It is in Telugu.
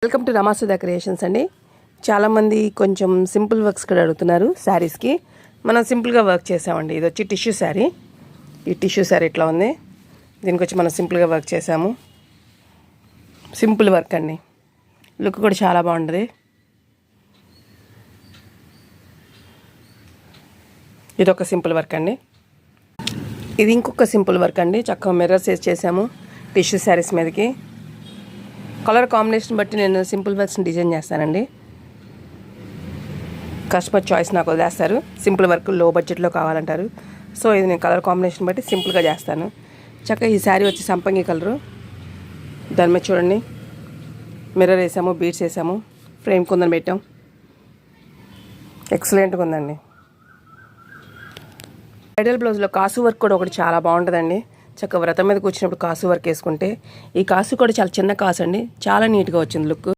వెల్కమ్ టు రమాసుధా క్రియేషన్స్ అండి. చాలామంది కొంచెం సింపుల్ వర్క్స్ కూడా అడుగుతున్నారు శారీస్కి. మనం సింపుల్గా వర్క్ చేసామండి. ఇది వచ్చి టిష్యూ శారీ. ఈ టిష్యూ శారీ ఇట్లా ఉంది. దీనికి వచ్చి మనం సింపుల్గా వర్క్ చేసాము. సింపుల్ వర్క్ అండి. లుక్ కూడా చాలా బాగుంటుంది. ఇది ఒక సింపుల్ వర్క్ అండి. ఇది ఇంకొక సింపుల్ వర్క్ అండి. చక్కగా మిర్రర్స్ వేసి చేసాము టిష్యూ శారీస్ మీదకి. కలర్ కాంబినేషన్ బట్టి నేను సింపుల్ వర్క్స్ని డిజైన్ చేస్తానండి. కస్టమర్ చాయిస్ నాకు వదిలేస్తారు. సింపుల్ వర్క్ లో బడ్జెట్లో కావాలంటారు. సో ఇది నేను కలర్ కాంబినేషన్ బట్టి సింపుల్గా చేస్తాను. చక్కగా ఈ శారీ వచ్చి సంపంగి కలరు. దాని మీద చూడండి, మిర్రర్ వేసాము, బీడ్స్ వేసాము, ఫ్రేమ్ కుందని పెట్టాం. ఎక్సలెంట్గా ఉందండి. బ్రైడల్ బ్లౌజ్లో కాసు వర్క్ కూడా ఒకటి చాలా బాగుంటుందండి. చక్కగా వ్రతం మీద కూర్చున్నప్పుడు కాసు వర్క్ వేసుకుంటే, ఈ కాసు కూడా చాలా చిన్న కాసు అండి. చాలా నీట్గా వచ్చింది లుక్.